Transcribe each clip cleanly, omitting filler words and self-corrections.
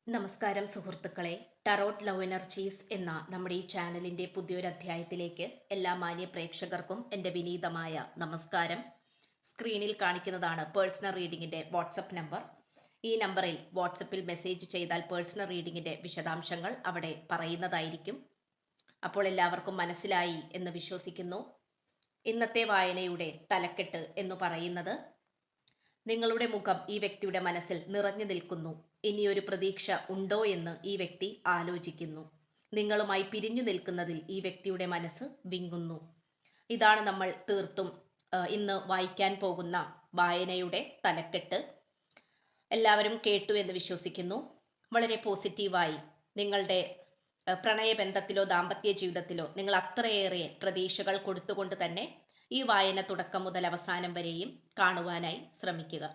നമസ്കാരം സുഹൃത്തുക്കളെ. Tarot love energies എന്ന നമ്മുടെ ഈ ചാനലിൻ്റെ പുതിയൊരു അധ്യായത്തിലേക്ക് എല്ലാ മാന്യ പ്രേക്ഷകർക്കും എൻ്റെ വിനീതമായ നമസ്കാരം. സ്ക്രീനിൽ കാണിക്കുന്നതാണ് പേഴ്സണൽ റീഡിങ്ങിൻ്റെ വാട്സപ്പ് നമ്പർ. ഈ നമ്പറിൽ വാട്സപ്പിൽ മെസ്സേജ് ചെയ്താൽ പേഴ്സണൽ റീഡിങ്ങിൻ്റെ വിശദാംശങ്ങൾ അവിടെ പറയുന്നതായിരിക്കും. അപ്പോൾ എല്ലാവർക്കും മനസ്സിലായി എന്ന് വിശ്വസിക്കുന്നു. ഇന്നത്തെ വായനയുടെ തലക്കെട്ട് എന്ന് പറയുന്നത്, നിങ്ങളുടെ മുഖം ഈ വ്യക്തിയുടെ മനസ്സിൽ നിറഞ്ഞു നിൽക്കുന്നു. ഇനിയൊരു പ്രതീക്ഷ ഉണ്ടോ എന്ന് ഈ വ്യക്തി ആലോചിക്കുന്നു. നിങ്ങളുമായി പിരിഞ്ഞു നിൽക്കുന്നതിൽ ഈ വ്യക്തിയുടെ മനസ്സ് വിങ്ങുന്നു. ഇതാണ് നമ്മൾ തീർത്തും ഇന്ന് വായിക്കാൻ പോകുന്ന വായനയുടെ തലക്കെട്ട്. എല്ലാവരും കേട്ടു എന്ന് വിശ്വസിക്കുന്നു. വളരെ പോസിറ്റീവായി നിങ്ങളുടെ പ്രണയബന്ധത്തിലോ ദാമ്പത്യ ജീവിതത്തിലോ നിങ്ങൾ അത്രയേറെ പ്രതീക്ഷകൾ കൊടുത്തുകൊണ്ട് തന്നെ ഈ വായന തുടക്കം മുതൽ അവസാനം വരെയും കാണുവാനായി ശ്രമിക്കുക.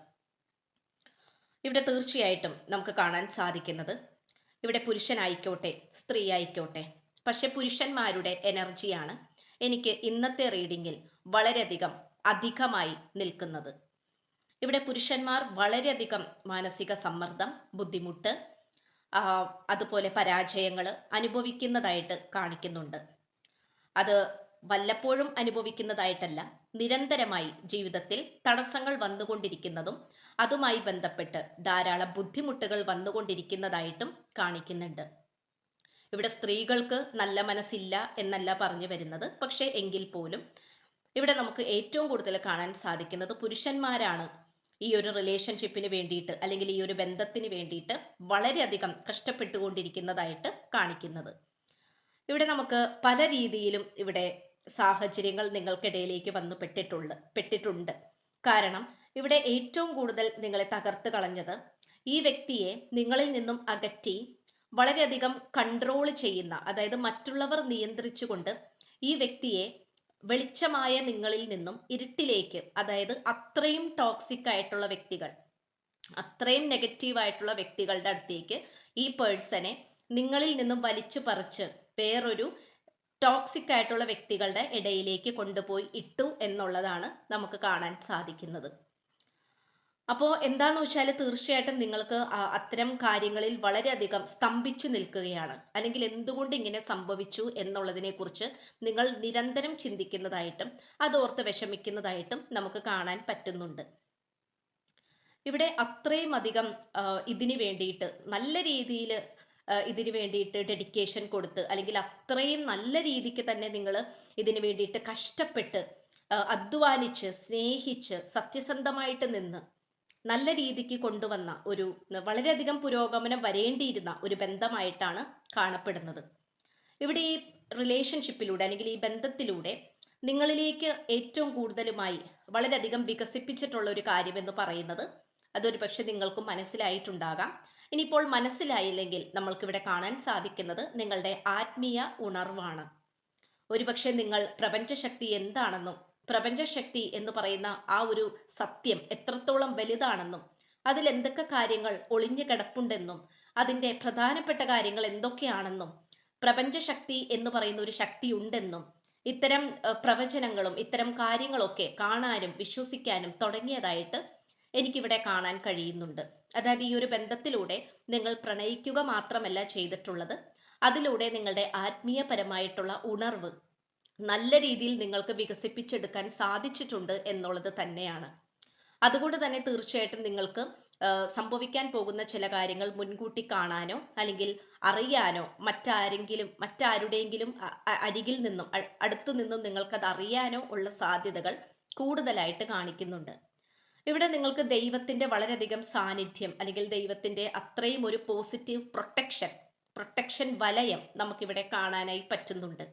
ഇവിടെ തീർച്ചയായിട്ടും നമുക്ക് കാണാൻ സാധിക്കുന്നത്, ഇവിടെ പുരുഷനായിക്കോട്ടെ സ്ത്രീ ആയിക്കോട്ടെ, പക്ഷെ പുരുഷന്മാരുടെ എനർജിയാണ് എനിക്ക് ഇന്നത്തെ റീഡിങ്ങിൽ വളരെയധികം അധികമായി നിൽക്കുന്നത്. ഇവിടെ പുരുഷന്മാർ വളരെയധികം മാനസിക സമ്മർദ്ദം, ബുദ്ധിമുട്ട്, അതുപോലെ പരാജയങ്ങൾ അനുഭവിക്കുന്നതായിട്ട് കാണിക്കുന്നുണ്ട്. അത് വല്ലപ്പോഴും അനുഭവിക്കുന്നതായിട്ടല്ല, നിരന്തരമായി ജീവിതത്തിൽ തടസ്സങ്ങൾ വന്നുകൊണ്ടിരിക്കുന്നതും അതുമായി ബന്ധപ്പെട്ട് ധാരാളം ബുദ്ധിമുട്ടുകൾ വന്നുകൊണ്ടിരിക്കുന്നതായിട്ടും കാണിക്കുന്നുണ്ട്. ഇവിടെ സ്ത്രീകൾക്ക് നല്ല മനസ്സില്ല എന്നല്ല പറഞ്ഞു വരുന്നത്, പക്ഷേ എങ്കിൽ പോലും ഇവിടെ നമുക്ക് ഏറ്റവും കൂടുതൽ കാണാൻ സാധിക്കുന്നത് പുരുഷന്മാരാണ് ഈ ഒരു റിലേഷൻഷിപ്പിന് വേണ്ടിയിട്ട്, അല്ലെങ്കിൽ ഈ ഒരു ബന്ധത്തിന് വേണ്ടിയിട്ട് വളരെയധികം കഷ്ടപ്പെട്ടുകൊണ്ടിരിക്കുന്നതായിട്ട് കാണിക്കുന്നത്. ഇവിടെ നമുക്ക് പല രീതിയിലും ഇവിടെ സാഹചര്യങ്ങൾ നിങ്ങൾക്കിടയിലേക്ക് വന്നു പെട്ടിട്ടുണ്ട്. കാരണം ഇവിടെ ഏറ്റവും കൂടുതൽ നിങ്ങളെ തകർത്ത് കളഞ്ഞത് ഈ വ്യക്തിയെ നിങ്ങളിൽ നിന്നും അകറ്റി വളരെയധികം കൺട്രോൾ ചെയ്യുന്ന, അതായത് മറ്റുള്ളവർ നിയന്ത്രിച്ചുകൊണ്ട് ഈ വ്യക്തിയെ വെളിച്ചമായ നിങ്ങളിൽ നിന്നും ഇരുട്ടിലേക്ക്, അതായത് അത്രയും ടോക്സിക് ആയിട്ടുള്ള വ്യക്തികൾ, അത്രയും നെഗറ്റീവ് ആയിട്ടുള്ള വ്യക്തികളുടെ അടുത്തേക്ക് ഈ പേഴ്സണെ നിങ്ങളിൽ നിന്നും വലിച്ചു പറിച്ച് വേറൊരു ടോക്സിക് ആയിട്ടുള്ള വ്യക്തികളുടെ ഇടയിലേക്ക് കൊണ്ടുപോയി ഇട്ടു എന്നുള്ളതാണ് നമുക്ക് കാണാൻ സാധിക്കുന്നത്. അപ്പോൾ എന്താന്ന് വെച്ചാൽ, തീർച്ചയായിട്ടും നിങ്ങൾക്ക് അത്തരം കാര്യങ്ങളിൽ വളരെയധികം സ്തംഭിച്ചു നിൽക്കുകയാണ്, അല്ലെങ്കിൽ എന്തുകൊണ്ട് ഇങ്ങനെ സംഭവിച്ചു എന്നുള്ളതിനെ കുറിച്ച് നിങ്ങൾ നിരന്തരം ചിന്തിക്കുന്നതായിട്ടും അതോർത്ത് വിഷമിക്കുന്നതായിട്ടും നമുക്ക് കാണാൻ പറ്റുന്നുണ്ട്. ഇവിടെ അത്രയും അധികം ഇതിനു വേണ്ടിയിട്ട് നല്ല രീതിയിൽ ഇതിനു വേണ്ടിയിട്ട് ഡെഡിക്കേഷൻ കൊടുത്ത്, അല്ലെങ്കിൽ അത്രയും നല്ല രീതിക്ക് തന്നെ നിങ്ങൾ ഇതിനു വേണ്ടിയിട്ട് കഷ്ടപ്പെട്ട് അധ്വാനിച്ച് സ്നേഹിച്ച് സത്യസന്ധമായിട്ട് നിന്ന് നല്ല രീതിക്ക് കൊണ്ടുവന്ന ഒരു വളരെയധികം പുരോഗമനം വരേണ്ടിയിരുന്ന ഒരു ബന്ധമായിട്ടാണ് കാണപ്പെടുന്നത്. ഇവിടെ ഈ റിലേഷൻഷിപ്പിലൂടെ, അല്ലെങ്കിൽ ഈ ബന്ധത്തിലൂടെ നിങ്ങളിലേക്ക് ഏറ്റവും കൂടുതലുമായി വളരെയധികം വികസിപ്പിച്ചിട്ടുള്ള ഒരു കാര്യമെന്ന് പറയുന്നത്, അതൊരു പക്ഷെ നിങ്ങൾക്കും മനസ്സിലായിട്ടുണ്ടാകാം. ഇനിയിപ്പോൾ മനസ്സിലായില്ലെങ്കിൽ നമ്മൾക്കിവിടെ കാണാൻ സാധിക്കുന്നത് നിങ്ങളുടെ ആത്മീയ ഉണർവാണ്. ഒരുപക്ഷെ നിങ്ങൾ പ്രപഞ്ചശക്തി എന്താണെന്നും പ്രപഞ്ചശക്തി എന്ന് പറയുന്ന ആ ഒരു സത്യം എത്രത്തോളം വലുതാണെന്നും അതിൽ എന്തൊക്കെ കാര്യങ്ങൾ ഒളിഞ്ഞു കിടപ്പുണ്ടെന്നും അതിൻ്റെ പ്രധാനപ്പെട്ട കാര്യങ്ങൾ എന്തൊക്കെയാണെന്നും പ്രപഞ്ചശക്തി എന്ന് പറയുന്ന ഒരു ശക്തി ഉണ്ടെന്നും ഇത്തരം പ്രവചനങ്ങളും ഇത്തരം കാര്യങ്ങളൊക്കെ കാണാനും വിശ്വസിക്കാനും തുടങ്ങിയതായിട്ട് എനിക്കിവിടെ കാണാൻ കഴിയുന്നുണ്ട്. അതായത് ഈ ഒരു ബന്ധത്തിലൂടെ നിങ്ങൾ പ്രണയിക്കുക മാത്രമല്ല ചെയ്തിട്ടുള്ളത്, അതിലൂടെ നിങ്ങളുടെ ആത്മീയപരമായിട്ടുള്ള ഉണർവ് നല്ല രീതിയിൽ നിങ്ങൾക്ക് വികസിപ്പിച്ചെടുക്കാൻ സാധിച്ചിട്ടുണ്ട് എന്നുള്ളത് തന്നെയാണ്. അതുകൊണ്ട് തന്നെ തീർച്ചയായിട്ടും നിങ്ങൾക്ക് സംഭവിക്കാൻ പോകുന്ന ചില കാര്യങ്ങൾ മുൻകൂട്ടി കാണാനോ അല്ലെങ്കിൽ അറിയാനോ മറ്റാരുടെയെങ്കിലും അരികിൽ നിന്നും അടുത്തു നിന്നും നിങ്ങൾക്കത് അറിയാനോ ഉള്ള സാധ്യതകൾ കൂടുതലായിട്ട് കാണിക്കുന്നുണ്ട്. ഇവിടെ നിങ്ങൾക്ക് ദൈവത്തിന്റെ വളരെയധികം സാന്നിധ്യം, അല്ലെങ്കിൽ ദൈവത്തിന്റെ അത്രയും ഒരു പോസിറ്റീവ് പ്രൊട്ടക്ഷൻ വലയം നമുക്കിവിടെ കാണാനായി പറ്റുന്നുണ്ട്.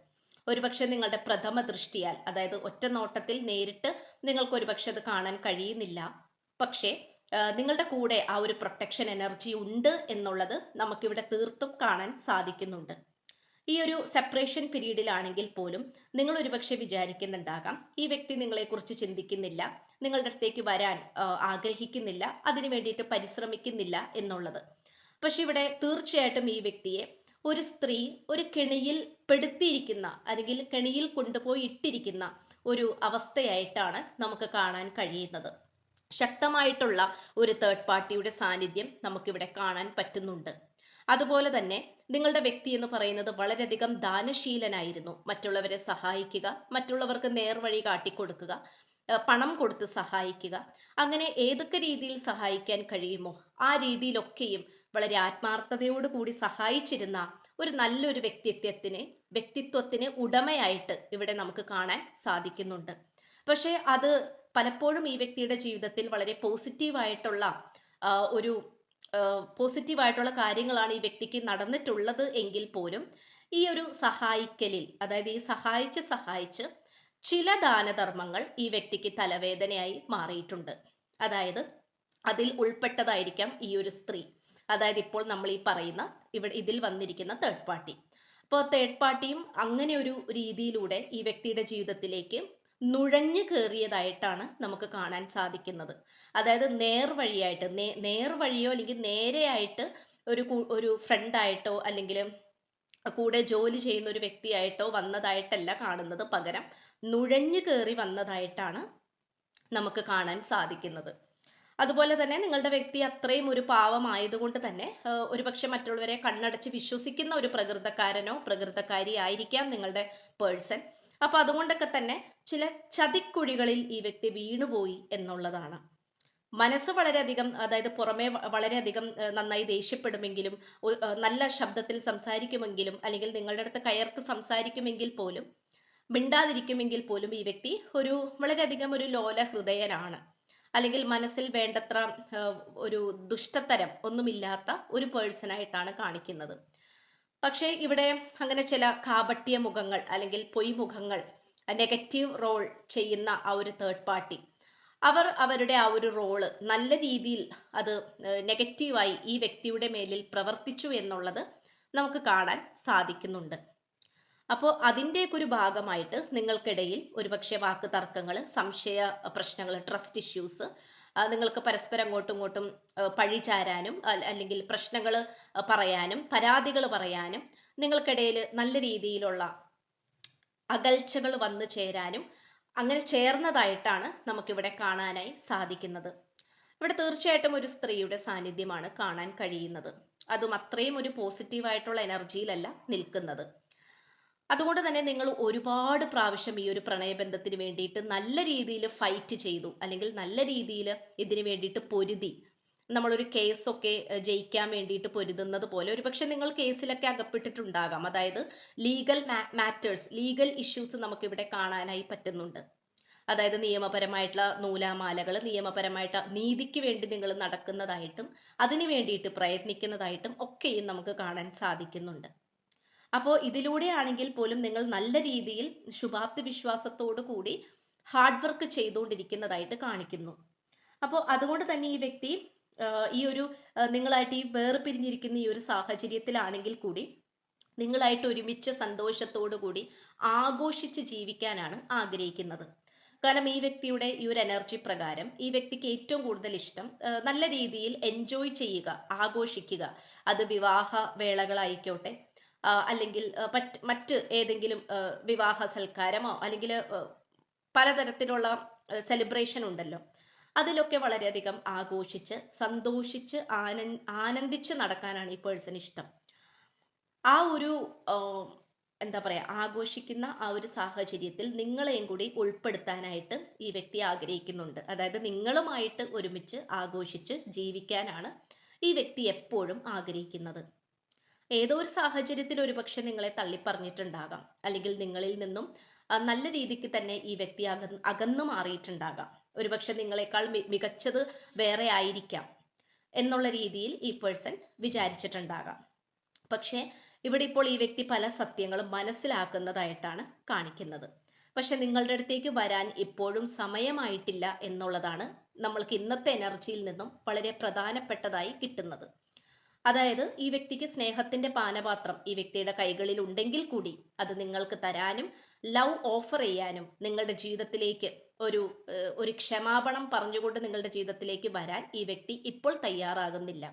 ഒരുപക്ഷെ നിങ്ങളുടെ പ്രഥമ ദൃഷ്ടിയാൽ, അതായത് ഒറ്റ നോട്ടത്തിൽ നേരിട്ട് നിങ്ങൾക്ക് ഒരുപക്ഷെ അത് കാണാൻ കഴിയുന്നില്ല, പക്ഷേ നിങ്ങളുടെ കൂടെ ആ ഒരു പ്രൊട്ടക്ഷൻ എനർജി ഉണ്ട് എന്നുള്ളത് നമുക്കിവിടെ തീർത്തും കാണാൻ സാധിക്കുന്നുണ്ട്. ഈ ഒരു സെപ്പറേഷൻ പീരീഡിലാണെങ്കിൽ പോലും നിങ്ങൾ ഒരുപക്ഷെ വിചാരിക്കുന്നുണ്ടാകാം, ഈ വ്യക്തി നിങ്ങളെക്കുറിച്ച് ചിന്തിക്കുന്നില്ല, നിങ്ങളുടെ അടുത്തേക്ക് വരാൻ ആഗ്രഹിക്കുന്നില്ല, അതിനു വേണ്ടിയിട്ട് പരിശ്രമിക്കുന്നില്ല എന്നുള്ളത്. പക്ഷെ ഇവിടെ തീർച്ചയായിട്ടും ഈ വ്യക്തിയെ ഒരു സ്ത്രീ ഒരു കെണിയിൽ പെടുത്തിയിരിക്കുന്ന, അല്ലെങ്കിൽ കെണിയിൽ കൊണ്ടുപോയി ഇട്ടിരിക്കുന്ന ഒരു അവസ്ഥയായിട്ടാണ് നമുക്ക് കാണാൻ കഴിയുന്നത്. ശക്തമായിട്ടുള്ള ഒരു തേർഡ് പാർട്ടിയുടെ സാന്നിധ്യം നമുക്കിവിടെ കാണാൻ പറ്റുന്നുണ്ട്. അതുപോലെ തന്നെ നിങ്ങളുടെ വ്യക്തി എന്ന് പറയുന്നത് വളരെയധികം ദാനശീലനായിരുന്നു. മറ്റുള്ളവരെ സഹായിക്കുക, മറ്റുള്ളവർക്ക് നേർവഴി കാട്ടിക്കൊടുക്കുക, പണം കൊടുത്ത് സഹായിക്കുക. അങ്ങനെ ഏതൊക്കെ രീതിയിൽ സഹായിക്കാൻ കഴിയുമോ ആ രീതിയിലൊക്കെയും വളരെ ആത്മാർത്ഥതയോട് കൂടി സഹായിച്ചിരുന്ന ഒരു നല്ലൊരു വ്യക്തിത്വത്തിന് ഉടമയായിട്ട് ഇവിടെ നമുക്ക് കാണാൻ സാധിക്കുന്നുണ്ട്. പക്ഷേ അത് പലപ്പോഴും ഈ വ്യക്തിയുടെ ജീവിതത്തിൽ വളരെ ഒരു പോസിറ്റീവായിട്ടുള്ള കാര്യങ്ങളാണ് ഈ വ്യക്തിക്ക് നടന്നിട്ടുള്ളത് എങ്കിൽ പോലും ഈ ഒരു സഹായിക്കലിൽ, അതായത് ഈ സഹായിച്ച് ചില ദാനധർമ്മങ്ങൾ ഈ വ്യക്തിക്ക് തലവേദനയായി മാറിയിട്ടുണ്ട്. അതായത് അതിൽ ഉൾപ്പെട്ടതായിരിക്കാം ഈ ഒരു സ്ത്രീ, അതായത് ഇപ്പോൾ നമ്മൾ ഈ പറയുന്ന ഇതിൽ വന്നിരിക്കുന്ന തേർഡ് പാർട്ടി. അപ്പോൾ തേർഡ് പാർട്ടിയും അങ്ങനെ ഒരു രീതിയിലൂടെ ഈ വ്യക്തിയുടെ ജീവിതത്തിലേക്ക് നുഴഞ്ഞു കയറിയതായിട്ടാണ് നമുക്ക് കാണാൻ സാധിക്കുന്നത്. അതായത് നേർവഴിയോ അല്ലെങ്കിൽ നേരെയായിട്ട് ഒരു ഫ്രണ്ടായിട്ടോ അല്ലെങ്കിൽ കൂടെ ജോലി ചെയ്യുന്ന ഒരു വ്യക്തിയായിട്ടോ വന്നതായിട്ടല്ല കാണുന്നത്, പകരം നുഴഞ്ഞു കയറി വന്നതായിട്ടാണ് നമുക്ക് കാണാൻ സാധിക്കുന്നത്. അതുപോലെ തന്നെ നിങ്ങളുടെ വ്യക്തി അത്രയും ഒരു പാവമായതുകൊണ്ട് തന്നെ ഒരുപക്ഷെ മറ്റുള്ളവരെ കണ്ണടച്ച് വിശ്വസിക്കുന്ന ഒരു പ്രകൃതക്കാരനോ പ്രകൃതക്കാരി ആയിരിക്കാം നിങ്ങളുടെ പേഴ്സൺ. അപ്പൊ അതുകൊണ്ടൊക്കെ തന്നെ ചില ചതിക്കുഴികളിൽ ഈ വ്യക്തി വീണുപോയി എന്നുള്ളതാണ്. മനസ്സ് വളരെയധികം, അതായത് പുറമെ വളരെയധികം നന്നായി ദേഷ്യപ്പെടുമെങ്കിലും, നല്ല ശബ്ദത്തിൽ സംസാരിക്കുമെങ്കിലും, അല്ലെങ്കിൽ നിങ്ങളുടെ അടുത്ത് കയർത്ത് സംസാരിക്കുമെങ്കിൽ പോലും, മിണ്ടാതിരിക്കുമെങ്കിൽ പോലും ഈ വ്യക്തി വളരെയധികം ഒരു ലോല ഹൃദയനാണ്. അല്ലെങ്കിൽ മനസ്സിൽ വേണ്ടത്ര ഒരു ദുഷ്ടതരം ഒന്നുമില്ലാത്ത ഒരു പേഴ്സണായിട്ടാണ് കാണിക്കുന്നത്. പക്ഷേ ഇവിടെ അങ്ങനെ ചില കാപട്യ മുഖങ്ങൾ അല്ലെങ്കിൽ പൊയ്മുഖങ്ങൾ, നെഗറ്റീവ് റോൾ ചെയ്യുന്ന ആ ഒരു തേർഡ് പാർട്ടി, അവരുടെ ആ ഒരു റോള് നല്ല രീതിയിൽ അത് നെഗറ്റീവായി ഈ വ്യക്തിയുടെ മേലിൽ പ്രവർത്തിച്ചു എന്നുള്ളത് നമുക്ക് കാണാൻ സാധിക്കുന്നുണ്ട്. അപ്പോൾ അതിൻ്റെയൊക്കെ ഒരു ഭാഗമായിട്ട് നിങ്ങൾക്കിടയിൽ ഒരുപക്ഷെ വാക്ക് തർക്കങ്ങൾ, സംശയ പ്രശ്നങ്ങൾ, ട്രസ്റ്റ് ഇഷ്യൂസ്, നിങ്ങൾക്ക് പരസ്പരം അങ്ങോട്ടും ഇങ്ങോട്ടും പഴിചാരാനും അല്ലെങ്കിൽ പ്രശ്നങ്ങൾ പറയാനും പരാതികൾ പറയാനും നിങ്ങൾക്കിടയിൽ നല്ല രീതിയിലുള്ള അകൽച്ചകൾ വന്നു ചേരാനും അങ്ങനെ ചേർന്നതായിട്ടാണ് നമുക്കിവിടെ കാണാനായി സാധിക്കുന്നത്. ഇവിടെ തീർച്ചയായിട്ടും ഒരു സ്ത്രീയുടെ സാന്നിധ്യമാണ് കാണാൻ കഴിയുന്നത്. അതും അത്രയും ഒരു പോസിറ്റീവായിട്ടുള്ള എനർജിയിലല്ല നിൽക്കുന്നത്. അതുകൊണ്ട് തന്നെ നിങ്ങൾ ഒരുപാട് പ്രാവശ്യം ഈ ഒരു പ്രണയബന്ധത്തിന് വേണ്ടിയിട്ട് നല്ല രീതിയിൽ ഫൈറ്റ് ചെയ്തു, അല്ലെങ്കിൽ നല്ല രീതിയിൽ ഇതിനു വേണ്ടിയിട്ട് പൊരുതി. നമ്മളൊരു കേസൊക്കെ ജയിക്കാൻ വേണ്ടിയിട്ട് പൊരുതുന്നത് പോലെ ഒരുപക്ഷെ നിങ്ങൾ കേസിലൊക്കെ അകപ്പെട്ടിട്ടുണ്ടാകാം. അതായത് ലീഗൽ ഇഷ്യൂസ് നമുക്കിവിടെ കാണാനായി പറ്റുന്നുണ്ട്. അതായത് നിയമപരമായിട്ടുള്ള നൂലാമാലകൾ, നിയമപരമായിട്ട് നീതിക്ക് വേണ്ടി നിങ്ങൾ നടക്കുന്നതായിട്ടും അതിനു വേണ്ടിയിട്ട് പ്രയത്നിക്കുന്നതായിട്ടും ഒക്കെയും നമുക്ക് കാണാൻ സാധിക്കുന്നുണ്ട്. അപ്പോൾ ഇതിലൂടെ ആണെങ്കിൽ പോലും നിങ്ങൾ നല്ല രീതിയിൽ ശുഭാപ്തി വിശ്വാസത്തോടു കൂടി ഹാർഡ് വർക്ക് ചെയ്തുകൊണ്ടിരിക്കുന്നതായിട്ട് കാണിക്കുന്നു. അപ്പോൾ അതുകൊണ്ട് തന്നെ ഈ വ്യക്തി ഈ ഒരു നിങ്ങളായിട്ട് ഈ വേർപിരിഞ്ഞിരിക്കുന്ന ഈ ഒരു സാഹചര്യത്തിലാണെങ്കിൽ കൂടി നിങ്ങളായിട്ട് ഒരുമിച്ച് സന്തോഷത്തോടു കൂടി ആഘോഷിച്ച് ജീവിക്കാനാണ് ആഗ്രഹിക്കുന്നത്. കാരണം ഈ വ്യക്തിയുടെ ഈ ഒരു എനർജി പ്രകാരം ഈ വ്യക്തിക്ക് ഏറ്റവും കൂടുതൽ ഇഷ്ടം നല്ല രീതിയിൽ എൻജോയ് ചെയ്യുക, ആഘോഷിക്കുക. അത് വിവാഹ വേളകളായിക്കോട്ടെ, അല്ലെങ്കിൽ മറ്റ് ഏതെങ്കിലും വിവാഹ സൽക്കാരമോ അല്ലെങ്കിൽ പലതരത്തിലുള്ള സെലിബ്രേഷൻ ഉണ്ടല്ലോ, അതിലൊക്കെ വളരെയധികം ആഘോഷിച്ച് സന്തോഷിച്ച് ആനന്ദിച്ച് നടക്കാനാണ് ഈ പേഴ്സൺ ഇഷ്ടം. ആ ഒരു എന്താ പറയുക, ആഘോഷിക്കുന്ന ആ ഒരു സാഹചര്യത്തിൽ നിങ്ങളെയും കൂടി ഉൾപ്പെടുത്താനായിട്ട് ഈ വ്യക്തി ആഗ്രഹിക്കുന്നുണ്ട്. അതായത് നിങ്ങളുമായിട്ട് ഒരുമിച്ച് ആഘോഷിച്ച് ജീവിക്കാനാണ് ഈ വ്യക്തി എപ്പോഴും ആഗ്രഹിക്കുന്നത്. ഏതോ ഒരു സാഹചര്യത്തിൽ ഒരുപക്ഷെ നിങ്ങളെ തള്ളിപ്പറഞ്ഞിട്ടുണ്ടാകാം, അല്ലെങ്കിൽ നിങ്ങളിൽ നിന്നും നല്ല രീതിക്ക് തന്നെ ഈ വ്യക്തി അകന്നു മാറിയിട്ടുണ്ടാകാം. ഒരുപക്ഷെ നിങ്ങളെക്കാൾ മികച്ചത് വേറെ ആയിരിക്കാം എന്നുള്ള രീതിയിൽ ഈ പേഴ്സൺ വിചാരിച്ചിട്ടുണ്ടാകാം. പക്ഷേ ഇവിടെ ഇപ്പോൾ ഈ വ്യക്തി പല സത്യങ്ങളും മനസ്സിലാക്കുന്നതായിട്ടാണ് കാണിക്കുന്നത്. പക്ഷെ നിങ്ങളുടെ അടുത്തേക്ക് വരാൻ ഇപ്പോഴും സമയമായിട്ടില്ല എന്നുള്ളതാണ് നമ്മൾക്ക് ഇന്നത്തെ എനർജിയിൽ നിന്നും വളരെ പ്രധാനപ്പെട്ടതായി കിട്ടുന്നത്. അതായത് ഈ വ്യക്തിക്ക് സ്നേഹത്തിന്റെ പാനപാത്രം ഈ വ്യക്തിയുടെ കൈകളിൽ ഉണ്ടെങ്കിൽ കൂടി അത് നിങ്ങൾക്ക് തരാനും ലവ് ഓഫർ ചെയ്യാനും നിങ്ങളുടെ ജീവിതത്തിലേക്ക് ഒരു ക്ഷമാപണം പറഞ്ഞുകൊണ്ട് നിങ്ങളുടെ ജീവിതത്തിലേക്ക് വരാൻ ഈ വ്യക്തി ഇപ്പോൾ തയ്യാറാകുന്നില്ല.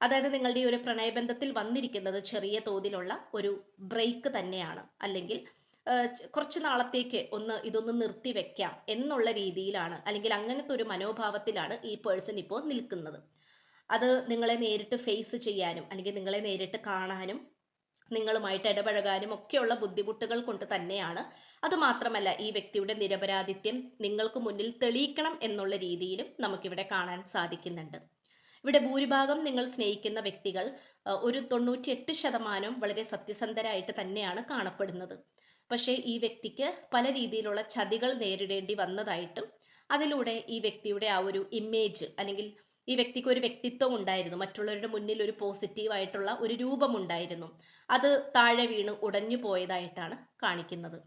അതായത് നിങ്ങളുടെ ഈ ഒരു പ്രണയബന്ധത്തിൽ വന്നിരിക്കുന്നത് ചെറിയ തോതിലുള്ള ഒരു ബ്രേക്ക് തന്നെയാണ്, അല്ലെങ്കിൽ കുറച്ച് നാളത്തേക്ക് ഇതൊന്ന് നിർത്തി വെക്കാം എന്നുള്ള രീതിയിലാണ്, അല്ലെങ്കിൽ അങ്ങനത്തെ ഒരു മനോഭാവത്തിലാണ് ഈ പേഴ്സൺ ഇപ്പോൾ നിൽക്കുന്നത്. അത് നിങ്ങളെ നേരിട്ട് ഫേസ് ചെയ്യാനും അല്ലെങ്കിൽ നിങ്ങളെ നേരിട്ട് കാണാനും നിങ്ങളുമായിട്ട് ഇടപഴകാനും ഒക്കെയുള്ള ബുദ്ധിമുട്ടുകൾ കൊണ്ട് തന്നെയാണ്. അതുമാത്രമല്ല, ഈ വ്യക്തിയുടെ നിരപരാധിത്യം നിങ്ങൾക്ക് മുന്നിൽ തെളിയിക്കണം എന്നുള്ള രീതിയിലും നമുക്കിവിടെ കാണാൻ സാധിക്കുന്നുണ്ട്. ഇവിടെ ഭൂരിഭാഗം നിങ്ങൾ സ്നേഹിക്കുന്ന വ്യക്തികൾ ഒരു 98% വളരെ സത്യസന്ധരായിട്ട് തന്നെയാണ് കാണപ്പെടുന്നത്. പക്ഷേ ഈ വ്യക്തിക്ക് പല രീതിയിലുള്ള ചതികൾ നേരിടേണ്ടി വന്നതായിട്ടും അതിലൂടെ ഈ വ്യക്തിയുടെ ആ ഒരു ഇമേജ് അല്ലെങ്കിൽ ഈ വ്യക്തിക്ക് ഒരു വ്യക്തിത്വം ഉണ്ടായിരുന്നു, മറ്റുള്ളവരുടെ മുന്നിൽ ഒരു പോസിറ്റീവ് ആയിട്ടുള്ള ഒരു രൂപമുണ്ടായിരുന്നു, അത് താഴെ വീണ് ഉടഞ്ഞു പോയതായിട്ടാണ് കാണിക്കുന്നത്.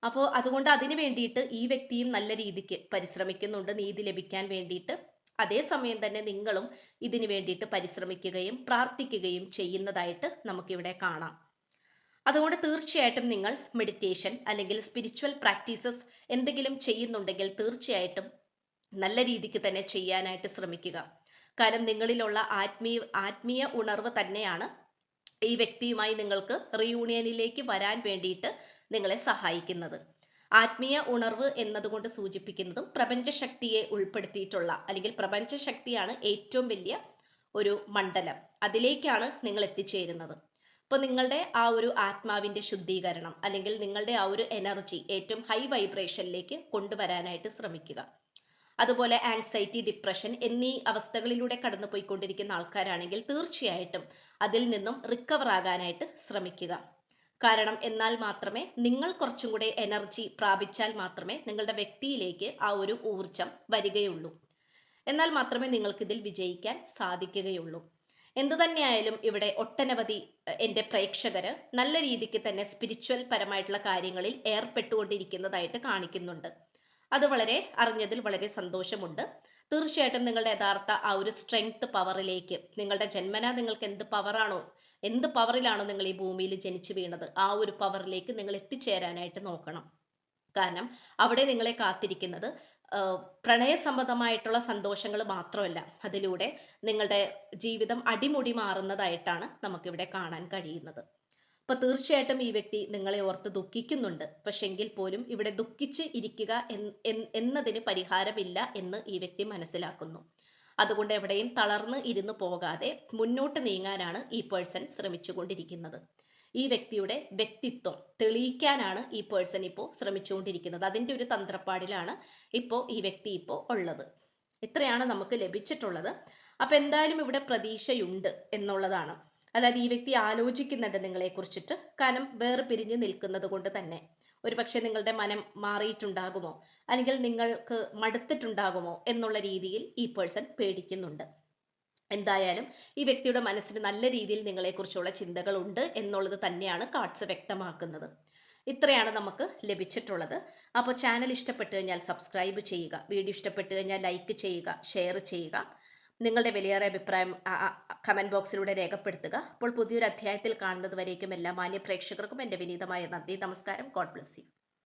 അപ്പോൾ അതുകൊണ്ട് അതിന് വേണ്ടിയിട്ട് ഈ വ്യക്തിയും നല്ല രീതിക്ക് പരിശ്രമിക്കുന്നുണ്ട് നീതി ലഭിക്കാൻ വേണ്ടിയിട്ട്. അതേസമയം തന്നെ നിങ്ങളും ഇതിനു വേണ്ടിയിട്ട് പരിശ്രമിക്കുകയും പ്രാർത്ഥിക്കുകയും ചെയ്യുന്നതായിട്ട് നമുക്കിവിടെ കാണാം. അതുകൊണ്ട് തീർച്ചയായിട്ടും നിങ്ങൾ മെഡിറ്റേഷൻ അല്ലെങ്കിൽ സ്പിരിച്വൽ പ്രാക്ടീസസ് എന്തെങ്കിലും ചെയ്യുന്നുണ്ടെങ്കിൽ തീർച്ചയായിട്ടും നല്ല രീതിക്ക് തന്നെ ചെയ്യാനായിട്ട് ശ്രമിക്കുക. കാരണം നിങ്ങളിലുള്ള ആത്മീയ ഉണർവ് തന്നെയാണ് ഈ വ്യക്തിയുമായി നിങ്ങൾക്ക് റിയൂണിയനിലേക്ക് വരാൻ വേണ്ടിയിട്ട് നിങ്ങളെ സഹായിക്കുന്നത്. ആത്മീയ ഉണർവ് എന്നതുകൊണ്ട് സൂചിപ്പിക്കുന്നതും പ്രപഞ്ചശക്തിയെ ഉൾപ്പെടുത്തിയിട്ടുള്ള അല്ലെങ്കിൽ പ്രപഞ്ചശക്തിയാണ് ഏറ്റവും വലിയ ഒരു മണ്ഡലം, അതിലേക്കാണ് നിങ്ങൾ എത്തിച്ചേരുന്നത്. അപ്പോൾ നിങ്ങളുടെ ആ ഒരു ആത്മാവിന്റെ ശുദ്ധീകരണം അല്ലെങ്കിൽ നിങ്ങളുടെ ആ ഒരു എനർജി ഏറ്റവും ഹൈ വൈബ്രേഷനിലേക്ക് കൊണ്ടുവരാനായിട്ട് ശ്രമിക്കുക. അതുപോലെ ആങ്സൈറ്റി, ഡിപ്രഷൻ എന്നീ അവസ്ഥകളിലൂടെ കടന്നു പോയിക്കൊണ്ടിരിക്കുന്ന ആൾക്കാരാണെങ്കിൽ തീർച്ചയായിട്ടും അതിൽ നിന്നും റിക്കവർ ആകാനായിട്ട് ശ്രമിക്കുക. കാരണം എന്നാൽ മാത്രമേ നിങ്ങൾ കുറച്ചും കൂടെ എനർജി പ്രാപിച്ചാൽ മാത്രമേ നിങ്ങളുടെ വ്യക്തിയിലേക്ക് ആ ഒരു ഊർജം വരികയുള്ളൂ. എന്നാൽ മാത്രമേ നിങ്ങൾക്ക് ഇതിൽ വിജയിക്കാൻ സാധിക്കുകയുള്ളൂ. എന്തു തന്നെയായാലും ഇവിടെ ഒട്ടനവധി എൻ്റെ പ്രേക്ഷകര് നല്ല രീതിക്ക് തന്നെ സ്പിരിച്വൽ പരമായിട്ടുള്ള കാര്യങ്ങളിൽ ഏർപ്പെട്ടുകൊണ്ടിരിക്കുന്നതായിട്ട് കാണിക്കുന്നുണ്ട്. അത് വളരെ അറിഞ്ഞതിൽ വളരെ സന്തോഷമുണ്ട്. തീർച്ചയായിട്ടും നിങ്ങളുടെ യഥാർത്ഥ ആ ഒരു സ്ട്രെങ്ത് പവറിലേക്ക്, നിങ്ങളുടെ ജന്മന നിങ്ങൾക്ക് എന്ത് പവറിലാണോ നിങ്ങൾ ഈ ഭൂമിയിൽ ജനിച്ചു വീണത്, ആ ഒരു പവറിലേക്ക് നിങ്ങൾ എത്തിച്ചേരാനായിട്ട് നോക്കണം. കാരണം അവിടെ നിങ്ങളെ കാത്തിരിക്കുന്നത് പ്രണയസംബന്ധമായിട്ടുള്ള സന്തോഷങ്ങൾ മാത്രമല്ല, അതിലൂടെ നിങ്ങളുടെ ജീവിതം അടിമുടി മാറുന്നതായിട്ടാണ് നമുക്കിവിടെ കാണാൻ കഴിയുന്നത്. അപ്പൊ തീർച്ചയായിട്ടും ഈ വ്യക്തി നിങ്ങളെ ഓർത്ത് ദുഃഖിക്കുന്നുണ്ട്. പക്ഷെ എങ്കിൽ പോലും ഇവിടെ ദുഃഖിച്ച് ഇരിക്കുക എന്നതിന് പരിഹാരമില്ല എന്ന് ഈ വ്യക്തി മനസ്സിലാക്കുന്നു. അതുകൊണ്ട് എവിടെയും തളർന്ന് ഇരുന്ന് പോകാതെ മുന്നോട്ട് നീങ്ങാനാണ് ഈ പേഴ്സൺ ശ്രമിച്ചുകൊണ്ടിരിക്കുന്നത്. ഈ വ്യക്തിയുടെ വ്യക്തിത്വം തെളിയിക്കാനാണ് ഈ പേഴ്സൺ ഇപ്പോൾ ശ്രമിച്ചുകൊണ്ടിരിക്കുന്നത്. അതിൻ്റെ ഒരു തന്ത്രപ്പാടിലാണ് ഇപ്പോൾ ഈ വ്യക്തി ഇപ്പോൾ ഉള്ളത്. ഇത്രയാണ് നമുക്ക് ലഭിച്ചിട്ടുള്ളത്. അപ്പൊ എന്തായാലും ഇവിടെ പ്രതീക്ഷയുണ്ട് എന്നുള്ളതാണ്. അതായത് ഈ വ്യക്തി ആലോചിക്കുന്നുണ്ട് നിങ്ങളെ കുറിച്ചിട്ട്. കാരണം വേറെ പിരിഞ്ഞു നിൽക്കുന്നത് കൊണ്ട് തന്നെ ഒരു പക്ഷെ നിങ്ങളുടെ മനം മാറിയിട്ടുണ്ടാകുമോ അല്ലെങ്കിൽ നിങ്ങൾക്ക് മടുത്തിട്ടുണ്ടാകുമോ എന്നുള്ള രീതിയിൽ ഈ പേഴ്സൺ പേടിക്കുന്നുണ്ട്. എന്തായാലും ഈ വ്യക്തിയുടെ മനസ്സിന് നല്ല രീതിയിൽ നിങ്ങളെക്കുറിച്ചുള്ള ചിന്തകൾ ഉണ്ട് എന്നുള്ളത് തന്നെയാണ് കാർഡ്സ് വ്യക്തമാക്കുന്നത്. ഇത്രയാണ് നമുക്ക് ലഭിച്ചിട്ടുള്ളത്. അപ്പോൾ ചാനൽ ഇഷ്ടപ്പെട്ടു കഴിഞ്ഞാൽ സബ്സ്ക്രൈബ് ചെയ്യുക, വീഡിയോ ഇഷ്ടപ്പെട്ടു കഴിഞ്ഞാൽ ലൈക്ക് ചെയ്യുക, ഷെയർ ചെയ്യുക. നിങ്ങളുടെ വിലയേറിയ അഭിപ്രായം കമന്റ് ബോക്സിലൂടെ രേഖപ്പെടുത്തുക. അപ്പോൾ പുതിയൊരു അധ്യായത്തിൽ കാണുന്നത് വരേക്കും എല്ലാ മാന്യ പ്രേക്ഷകർക്കും എൻ്റെ വിനീതമായ നന്ദി, നമസ്കാരം. God bless you.